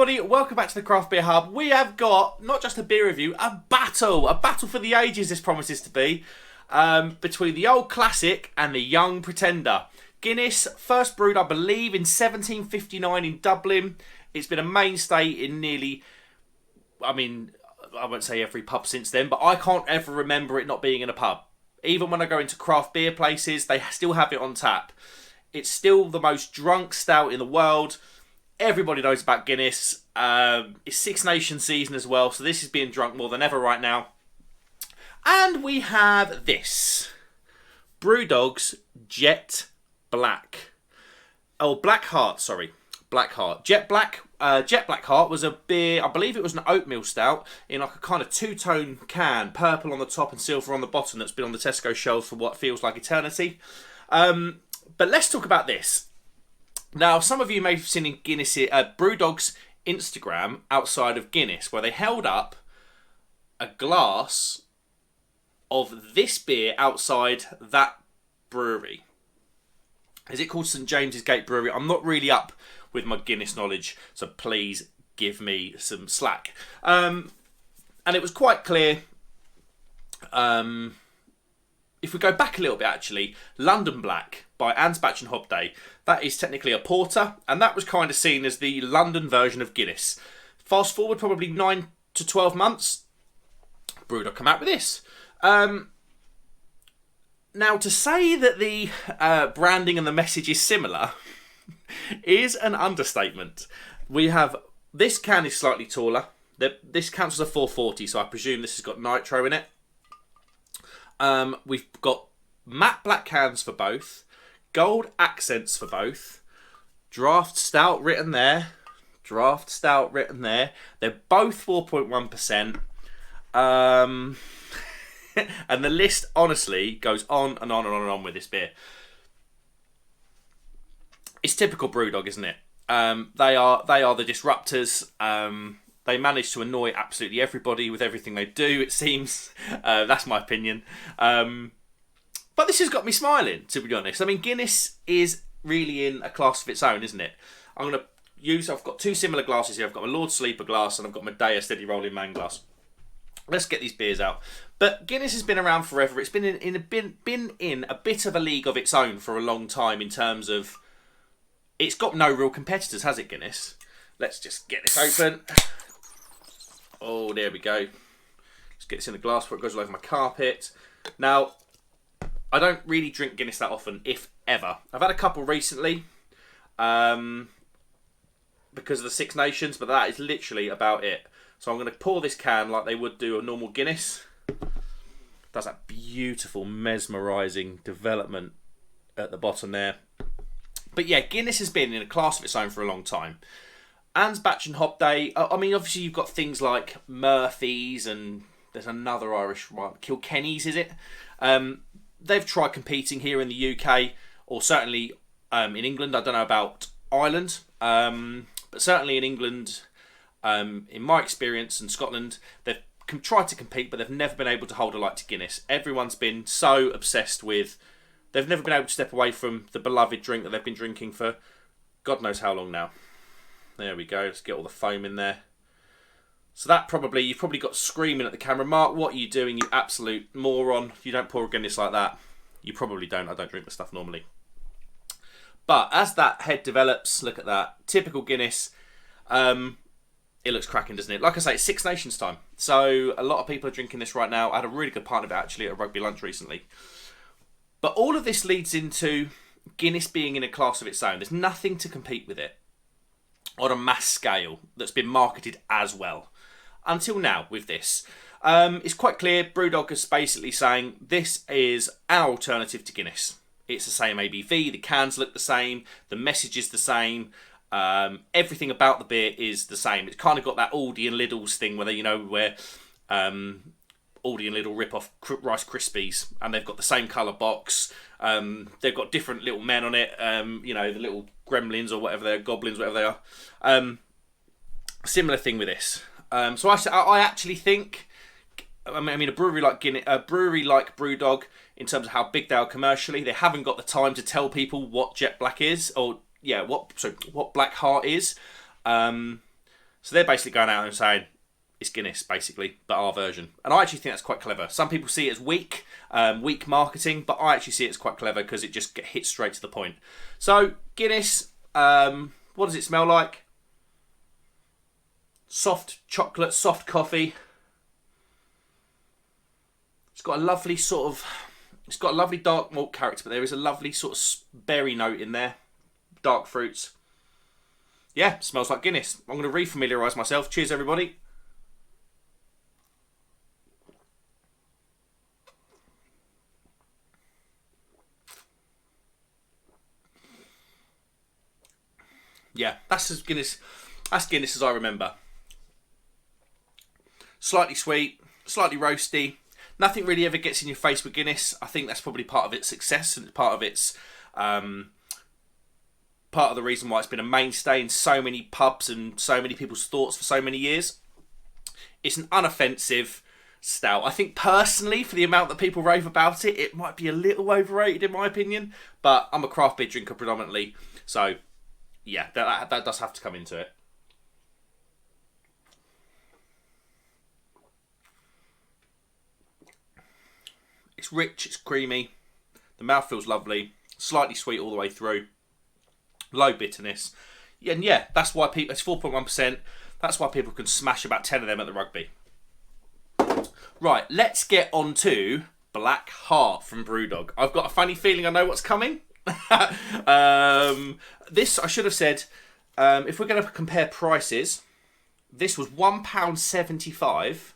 everybody, welcome back to the Craft Beer Hub. We have got, not just a beer review, a battle for the ages this promises to be, between the old classic and the young pretender. Guinness, first brewed I believe in 1759 in Dublin. It's been a mainstay in nearly, I won't say every pub since then, but I can't ever remember it not being in a pub. Even when I go into craft beer places, they still have it on tap. It's still the most drunk stout in the world. Everybody knows about Guinness. It's Six Nations season as well, so this is being drunk more than ever right now. And we have this. Brewdog's Jet Black. Oh, Black Heart, sorry. Black Heart. Jet Black Heart was a beer, I believe it was an oatmeal stout, in like a kind of two-tone can, purple on the top and silver on the bottom, that's been on the Tesco shelves for what feels like eternity. But let's talk about this. Now, some of you may have seen in Guinness, Brewdog's Instagram outside of Guinness, where they held up a glass of this beer outside that brewery. Is it called St James's Gate Brewery? I'm not really up with my Guinness knowledge, so please give me some slack. And it was quite clear. If we go back a little bit, actually, London Black by Ansbach and Hobday, that is technically a porter, and that was kind of seen as the London version of Guinness. Fast forward probably 9 to 12 months, Brewdog come out with this. Now, to say that the branding and the message is similar is an understatement. We have, this can is slightly taller. This counts as a 440, so I presume this has got nitro in it. We've got matte black cans for both, gold accents for both, draft stout written there. They're both 4.1%. And the list, honestly, goes on and on and on and on with this beer. It's typical Brewdog, isn't it? They are the disruptors. They manage to annoy absolutely everybody with everything they do, it seems. That's my opinion. But this has got me smiling, to be honest. I mean, Guinness is really in a class of its own, isn't it? I've got two similar glasses here. I've got my Lord Sleeper glass and I've got my Daya Steady Rolling Man glass. Let's get these beers out. But Guinness has been around forever. It's been in a bit of a league of its own for a long time in terms of... It's got no real competitors, has it, Guinness? Let's just get this open. Oh, there we go. Let's get this in the glass before it goes all over my carpet. Now, I don't really drink Guinness that often, if ever. I've had a couple recently because of the Six Nations, but that is literally about it. So I'm going to pour this can like they would do a normal Guinness. That's that beautiful, mesmerising development at the bottom there. But yeah, Guinness has been in a class of its own for a long time. Ansbach and Hobday, I mean, obviously you've got things like Murphy's and there's another Irish one, Kilkenny's, is it? They've tried competing here in the UK, or certainly in England. I don't know about Ireland, but certainly in England, in my experience, in Scotland, they've tried to compete, but they've never been able to hold a light to Guinness. Everyone's been so obsessed with... They've never been able to step away from the beloved drink that they've been drinking for God knows how long now. There we go. Let's get all the foam in there. So that you've probably got screaming at the camera. Mark, what are you doing, you absolute moron? You don't pour a Guinness like that. You probably don't. I don't drink the stuff normally. But as that head develops, look at that. Typical Guinness. It looks cracking, doesn't it? Like I say, it's Six Nations time. So a lot of people are drinking this right now. I had a really good pint of it actually at a rugby lunch recently. But all of this leads into Guinness being in a class of its own. There's nothing to compete with it on a mass scale that's been marketed as well. Until now with this. It's quite clear, Brewdog is basically saying this is our alternative to Guinness. It's the same ABV, the cans look the same, the message is the same, everything about the beer is the same. It's kind of got that Aldi and Lidl's thing where Aldi and Lidl rip off Rice Krispies and they've got the same colour box. They've got different little men on it, the little gremlins or whatever they're, goblins, whatever they are. Similar thing with this. So I actually think, I mean, a brewery like Brewdog, in terms of how big they are commercially, they haven't got the time to tell people what Jet Black is, or what Black Heart is. So they're basically going out and saying, it's Guinness, basically, but our version. And I actually think that's quite clever. Some people see it as weak marketing, but I actually see it as quite clever because it just hits straight to the point. So, Guinness, what does it smell like? Soft chocolate, soft coffee. It's got a lovely dark malt character, but there is a lovely sort of berry note in there. Dark fruits. Yeah, smells like Guinness. I'm going to refamiliarise myself. Cheers, everybody. Yeah, that's as Guinness as I remember. Slightly sweet, slightly roasty. Nothing really ever gets in your face with Guinness. I think that's probably part of its success and part of its part of the reason why it's been a mainstay in so many pubs and so many people's thoughts for so many years. It's an unoffensive stout. I think personally, for the amount that people rave about it, it might be a little overrated in my opinion. But I'm a craft beer drinker predominantly, so yeah, that does have to come into it. It's rich, it's creamy, the mouth feels lovely, slightly sweet all the way through, low bitterness. And yeah, that's why people, it's 4.1%, that's why people can smash about 10 of them at the rugby. Right, let's get on to Black Heart from Brewdog. I've got a funny feeling I know what's coming. This, I should have said, if we're going to compare prices, this was £1.75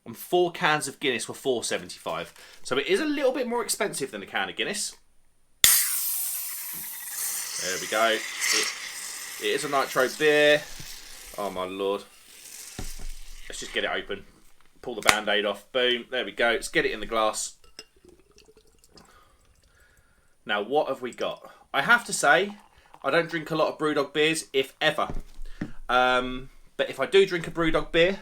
and 4 cans of Guinness were £4.75. So it is a little bit more expensive than a can of Guinness. There we go. It is a nitro beer. Oh my lord. Let's just get it open. Pull the band-aid off. Boom. There we go. Let's get it in the glass. Now, what have we got? I have to say, I don't drink a lot of Brewdog beers, if ever. But if I do drink a Brewdog beer,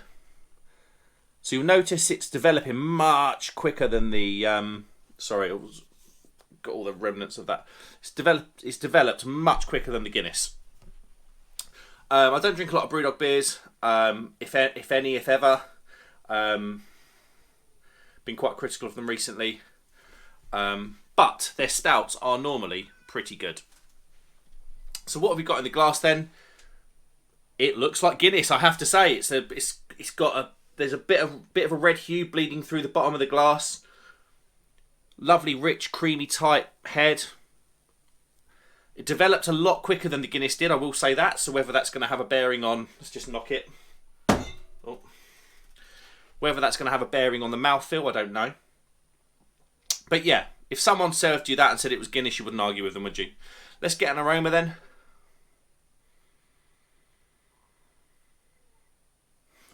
so you'll notice it's developing much quicker than the... sorry, it was, got all the remnants of that. It's developed much quicker than the Guinness. I don't drink a lot of Brewdog beers, if any, if ever. Been quite critical of them recently. But their stouts are normally pretty good. So what have we got in the glass then? It looks like Guinness, I have to say. It's got there's a bit of a red hue bleeding through the bottom of the glass. Lovely, rich, creamy, tight head. It developed a lot quicker than the Guinness did, I will say that. So whether that's going to have a bearing on... Let's just knock it. Oh. Whether that's going to have a bearing on the mouthfeel, I don't know. But yeah, if someone served you that and said it was Guinness, you wouldn't argue with them, would you? Let's get an aroma then.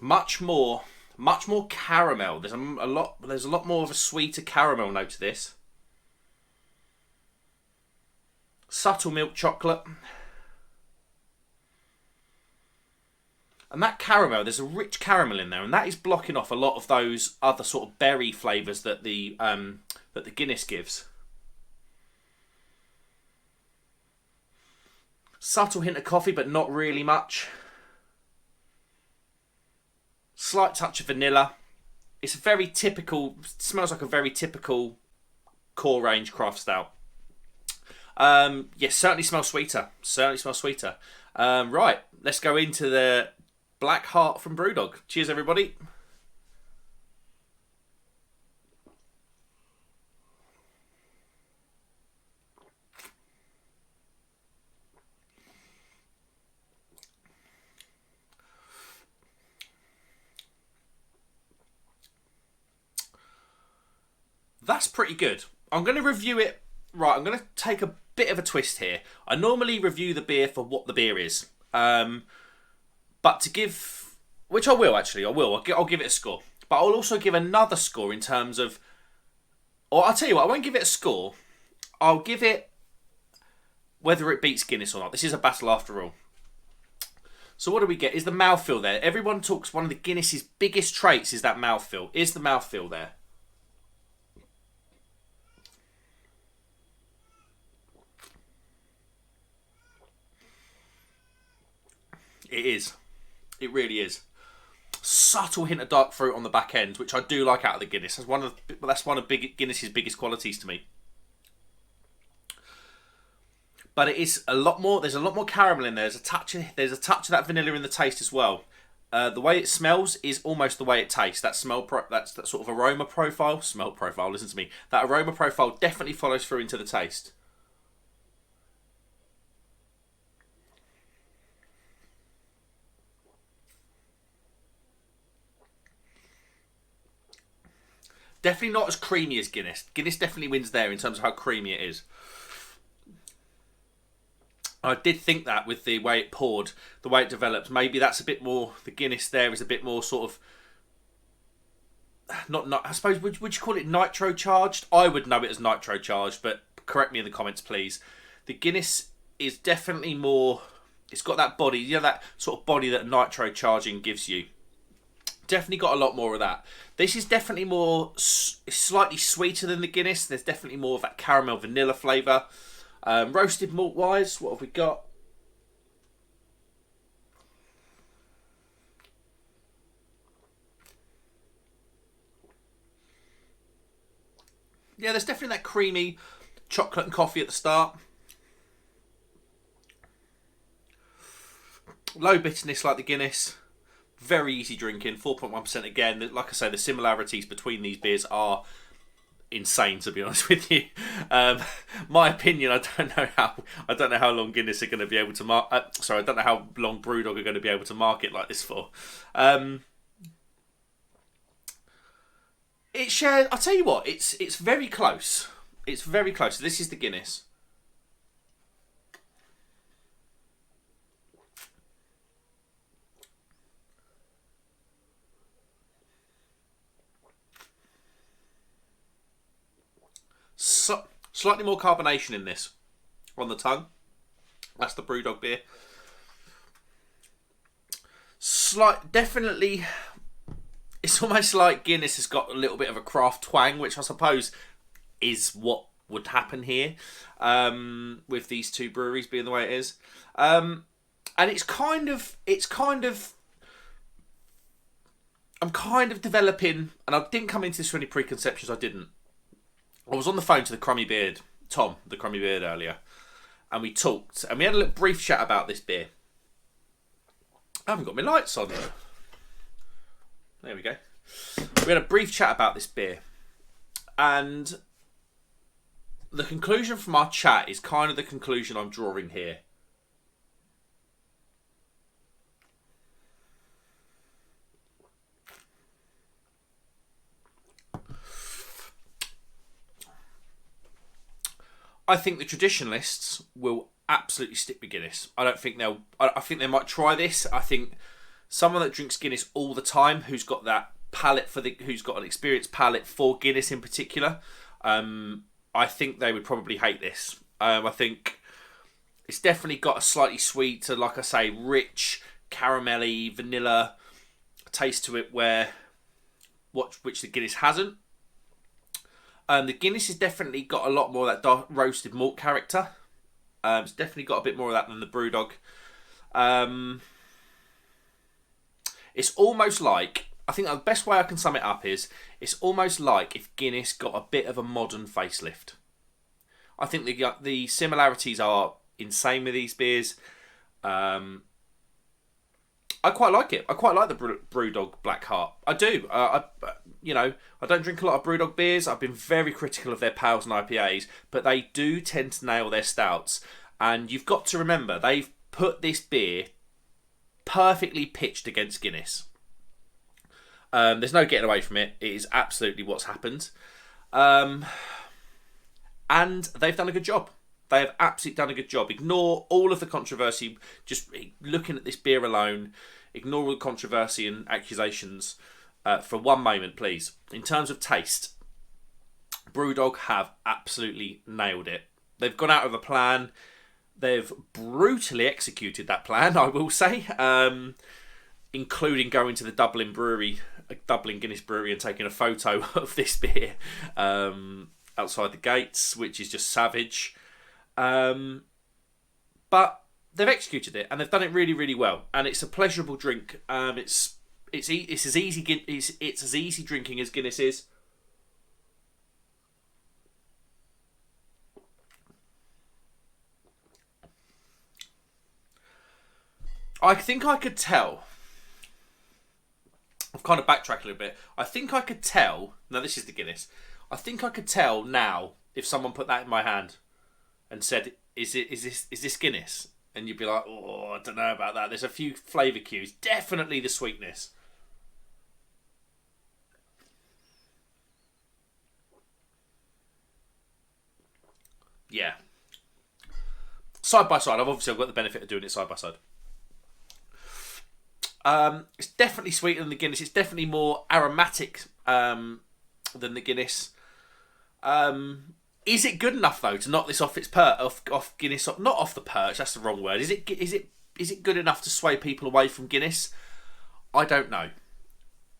Much more caramel. There's a lot more of a sweeter caramel note to this. Subtle milk chocolate. And that caramel, there's a rich caramel in there, and that is blocking off a lot of those other sort of berry flavours that the Guinness gives. Subtle hint of coffee, but not really much. Slight touch of vanilla. It's a very typical, smells like a very typical core range craft stout. Yes, certainly smells sweeter. Right, let's go into the Black Heart from Brewdog. Cheers, everybody. That's pretty good. I'm going to review it. Right, I'm going to take a bit of a twist here. I normally review the beer for what the beer is. But to give... Which I will, actually. I'll give it a score. But I'll also give another score in terms of... Or I'll tell you what, I won't give it a score. I'll give it whether it beats Guinness or not. This is a battle after all. So what do we get? Is the mouthfeel there? Everyone talks one of the Guinness's biggest traits is that mouthfeel. Is the mouthfeel there? It is. It really is. Subtle hint of dark fruit on the back end, which I do like out of the Guinness. That's one of Guinness's biggest qualities to me. But it is a lot more. There's a lot more caramel in there. There's a touch of that vanilla in the taste as well. The way it smells is almost the way it tastes. That that's that sort of aroma profile. Smell profile. Listen to me. That aroma profile definitely follows through into the taste. Definitely not as creamy as Guinness. Guinness definitely wins there in terms of how creamy it is. I did think that with the way it poured, the way it developed, maybe that's a bit more. The Guinness there is a bit more sort of not. I suppose would you call it nitro charged? I would know it as nitro charged, but correct me in the comments, please. The Guinness is definitely more. It's got that body, that sort of body that nitro charging gives you. Definitely got a lot more of that. This is definitely more, slightly sweeter than the Guinness. There's definitely more of that caramel vanilla flavour. Roasted malt wise, what have we got? Yeah, there's definitely that creamy chocolate and coffee at the start. Low bitterness like the Guinness. Very easy drinking, 4.1% again. Like I say, the similarities between these beers are insane, to be honest with you. My opinion, I don't know how long Guinness are going to be able to I don't know how long Brewdog are going to be able to market like this for. It shares. I'll tell you what, it's very close. It's very close. This is the Guinness. Slightly more carbonation in this on the tongue. That's the Brewdog beer. Definitely, it's almost like Guinness has got a little bit of a craft twang, which I suppose is what would happen here with these two breweries being the way it is. And it's kind of. I'm kind of developing, and I didn't come into this with any preconceptions. I didn't. I was on the phone to the Crummy Beard, Tom, the Crummy Beard earlier, and we talked, and we had a little brief chat about this beer. I haven't got my lights on. There we go. We had a brief chat about this beer, and the conclusion from our chat is kind of the conclusion I'm drawing here. I think the traditionalists will absolutely stick with Guinness. I think they might try this. I think someone that drinks Guinness all the time, who's got that palate who's got an experienced palate for Guinness in particular, I think they would probably hate this. I think it's definitely got a slightly sweeter, like I say, rich, caramelly, vanilla taste to it, which the Guinness hasn't. The Guinness has definitely got a lot more of that dark roasted malt character. It's definitely got a bit more of that than the Brewdog. It's almost like, I think the best way I can sum it up is, it's almost like if Guinness got a bit of a modern facelift. I think the similarities are insane with these beers. I quite like it. I quite like the Brewdog Black Heart. I do. I don't drink a lot of Brewdog beers. I've been very critical of their pales and IPAs, but they do tend to nail their stouts. And you've got to remember, they've put this beer perfectly pitched against Guinness. There's no getting away from it. It is absolutely what's happened. And they've done a good job. They have absolutely done a good job. Ignore all of the controversy. Just looking at this beer alone, ignore all the controversy and accusations for one moment, please. In terms of taste, Brewdog have absolutely nailed it. They've gone out of a plan. They've brutally executed that plan, I will say, including going to the Dublin Guinness Brewery and taking a photo of this beer outside the gates, which is just savage. But they've executed it and they've done it really, really well, and it's a pleasurable drink. It's as easy drinking as Guinness is. I think I could tell. I've kind of backtracked a little bit. I think I could tell. Now this is the Guinness. I think I could tell now if someone put that in my hand and said, "Is this Guinness?" And you'd be like, "Oh, I don't know about that." There's a few flavour cues. Definitely the sweetness. Yeah. Side by side. I've got the benefit of doing it side by side. It's definitely sweeter than the Guinness. It's definitely more aromatic than the Guinness. Is it good enough though to knock this off its off Guinness? Not off the perch. That's the wrong word. Is it good enough to sway people away from Guinness? I don't know.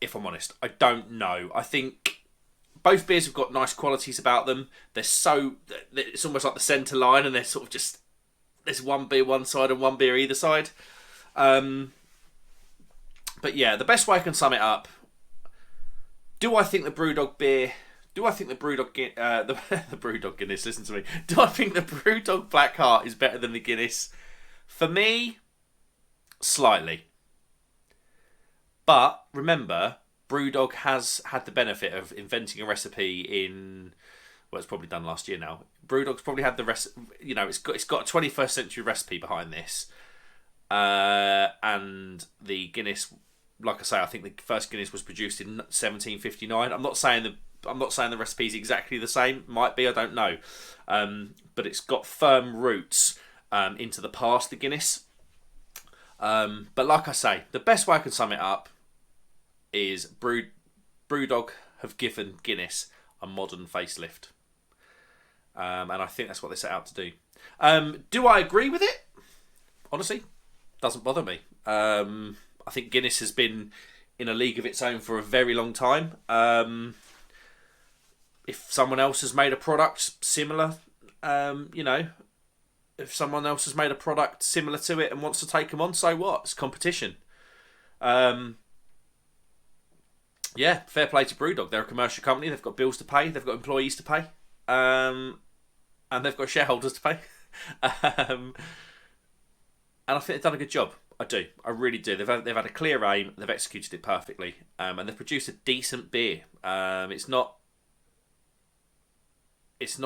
If I'm honest, I don't know. I think both beers have got nice qualities about them. It's almost like the centre line, and they're sort of just there's one beer one side and one beer either side. But yeah, the best way I can sum it up. Do I think the Brewdog beer? Do I think the Brewdog the Brewdog Guinness? Listen to me. Do I think the Brewdog Black Heart is better than the Guinness? For me, slightly. But remember, Brewdog has had the benefit of inventing a recipe in. Well, it's probably done last year now. Brewdog's probably had the recipe. You know, it's got a 21st century recipe behind this, and the Guinness. Like I say, I think the first Guinness was produced in 1759. I'm not saying the recipe's exactly the same. Might be, I don't know. But it's got firm roots into the past, the Guinness. But like I say, the best way I can sum it up is Brewdog have given Guinness a modern facelift. And I think that's what they set out to do. Do I agree with it? Honestly, doesn't bother me. I think Guinness has been in a league of its own for a very long time. If someone else has made a product similar, if someone else has made a product similar to it and wants to take them on, so what? It's competition. Yeah, fair play to Brewdog. They're a commercial company. They've got bills to pay. They've got employees to pay. And they've got shareholders to pay. And I think they've done a good job. I do. I really do. They've had a clear aim. They've executed it perfectly. And they've produced a decent beer. It's not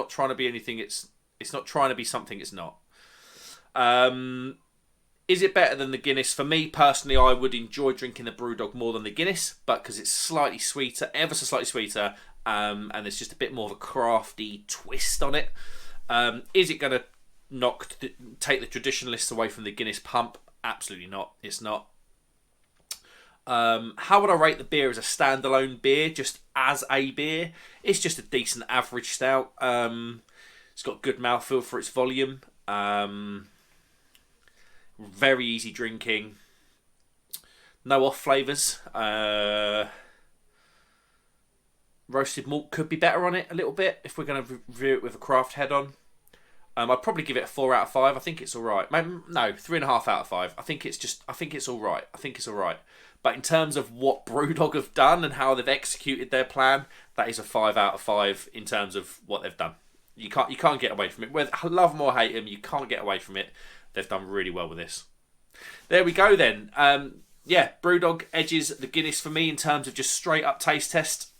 trying to be anything. It's not trying to be something it's not. Is it better than the Guinness? For me personally, I would enjoy drinking the Brewdog more than the Guinness, but because it's slightly sweeter, ever so slightly sweeter, and there's just a bit more of a crafty twist on it. Is it going to take the traditionalists away from the Guinness pump? Absolutely not. It's not. How would I rate the beer as a standalone beer? Just as a beer, it's just a decent average stout. It's got good mouthfeel for its volume. Very easy drinking. No off flavours. Roasted malt could be better on it a little bit if we're going to review it with a craft head on. I'd probably give it a 4 out of 5. I think it's all right. Maybe, no, 3.5 out of 5. I think it's all right. But in terms of what Brewdog have done and how they've executed their plan, that is a 5 out of 5 in terms of what they've done. You can't get away from it. Whether love them or hate them, you can't get away from it. They've done really well with this. There we go then. Brewdog edges the Guinness for me in terms of just straight up taste test.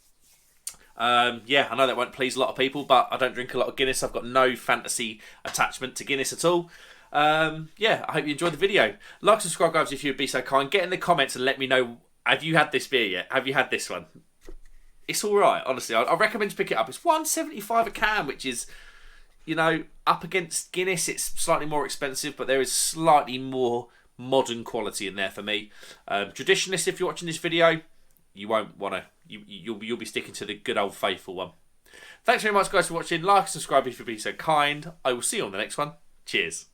I know that won't please a lot of people, but I don't drink a lot of Guinness. I've got no fantasy attachment to Guinness at all. I hope you enjoyed the video. Like, subscribe, guys, if you'd be so kind. Get in the comments and let me know, have you had this beer yet? Have you had this one? It's all right, honestly. I recommend you pick it up. It's $1.75 a can, which is, up against Guinness. It's slightly more expensive, but there is slightly more modern quality in there for me. Traditionalist, if you're watching this video, you won't want to. You'll be sticking to the good old faithful one. Thanks very much, guys, for watching. Like and subscribe if you'd be so kind. I will see you on the next one. Cheers.